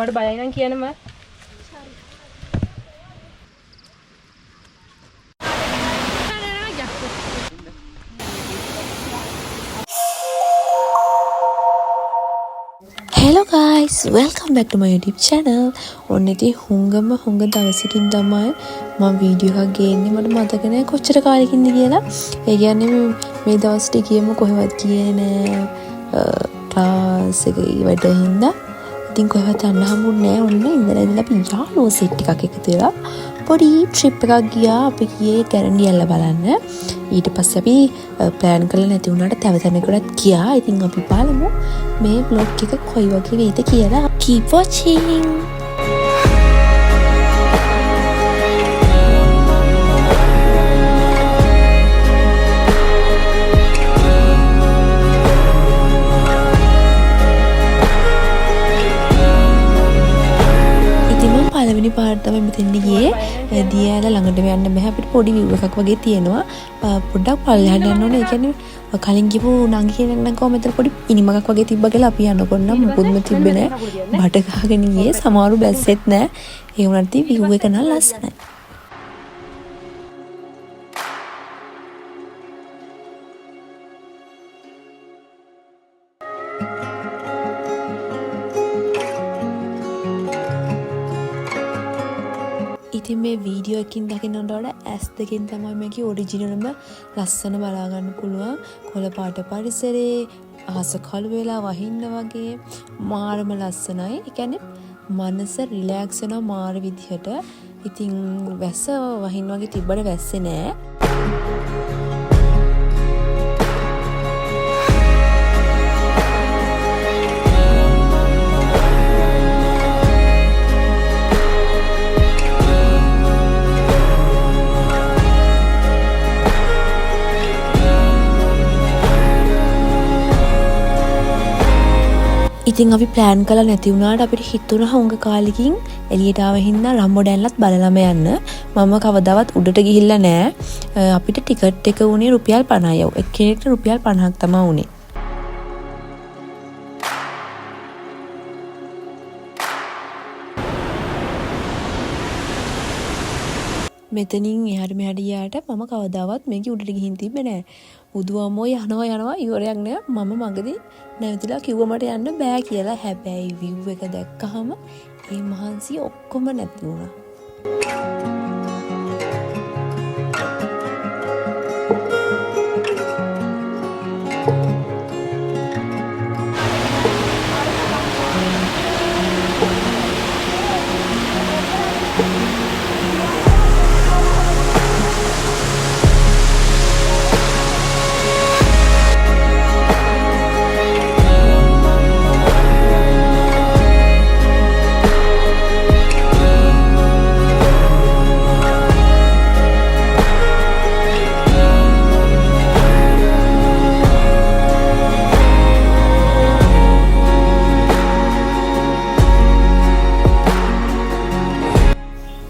ඔයාලට බයයි නම් කියන්නම. Hello guys, welcome back to my YouTube channel. ඔන්න ඉතින් හුඟ දවසකින් තමයි මම වීඩියෝ එකක් ගේන්නේ. මට මතක නෑ කොච්චර කාලෙකින්ද කියලා. ඒ කියන්නේ මේ දවස් ටිකේම කොහෙවත් ගියේ නෑ. ක්ලාස් එකේ වැඩ හින්දා. ඉතින් කොහෙවත් යන්න හම්බුනේ නෑ. ඔන්න ඉඳලා අපි යාළුවෝ සෙට් එකක් එකතු වෙලා පොඩි ට්‍රිප් එකක් ගියා. අපි ගියේ ගැරන්ඩියල්ල බලන්න. ඊට පස්සේ අපි ප්ලෑන් කරලා නැති වුණාට තව තැනකටත් ගියා. ඉතින් අපි බලමු මේ vlog එක කොයි වගේ වෙයිද කියලා. Keep watching. පළවෙනි පාට තමයි මෙතෙන්ට ගියේ. දියාල ළඟටම යන්න බෑ. අපිට පොඩි view එකක් වගේ තියෙනවා. පොඩ්ඩක් පල්ලෙහාට යන්න ඕනේ. ඒ කියන්නේ කලින් ගිහපු නංගි කෙනෙක් නම් කොහොම මෙතන පොඩි ඉනිමකක් වගේ තිබ්බා කියලා අපි යනකොට නම් මුකුත්ම තිබ්බේ නෑ. බඩ ගහගෙන ගියේ. සමහරු බැස්සෙත් නෑ. ඒ වුණාට view එක නම් ලස්සනයි. ඉතින් මේ වීඩියෝ එකකින් දකින්නට වඩා ඇස් දෙකෙන් තමයි මේකේ ඔරිජිනල්ම ලස්සන බලා ගන්න පුළුවන්. කොළ පාට පරිසරේ අහස කළු වෙලා වහින්න වගේ මාරම ලස්සනයි. ඒ කියන්නේ මනස රිලැක්ස් වෙනවා මාර විදිහට. ඉතින් වැස්ස වහින්න වගේ තිබ්බට වැස්සේ නෑ. ඉතින් අපි ප්ලෑන් කළා නැති වුණාට අපිට හිතුණා හුඟ කාලෙකින් එළියට ආව හින්දා රම්බෝඩැන්ලත් බලලම යන්න. මම කවදාවත් උඩට ගිහිල්ලා නෑ. අපිට ටිකට් එක උනේ රුපියල් 50යි. එක්කෙනෙක්ට රුපියල් 50ක් තමයි උනේ. මෙතනින් එහාට මෙහාට ගියාට මම කවදාවත් මේකේ උඩට ගිහින් තිබ්බේ නෑ. බුදුහාමෝ යනවා ඉවරයක් නෑ. මම මගදී නැවතිලා කිව්වා මට යන්න බෑ කියලා. හැබැයි view එක දැක්කහම ඒ මහන්සිය ඔක්කොම නැති වුණා.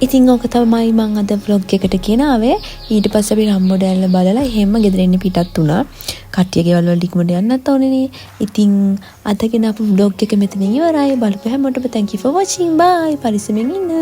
ඉතින් ඕක තමයි මම අද vlog එකට ගෙනාවේ. ඊට පස්සේ අපි රම්බෝඩැල්ල බලලා එහෙම ගෙදර ඉන්න පිටත් වුණා. කට්ටිය ගෙවල් වල ඩිග්මඩ යන්නත් ඕනේ නේ. ඉතින් අද ගෙන අපේ vlog එක මෙතනින් ඉවරයි. බලපු හැමෝටම thank you for watching. bye. පරිස්සමෙන් ඉන්න.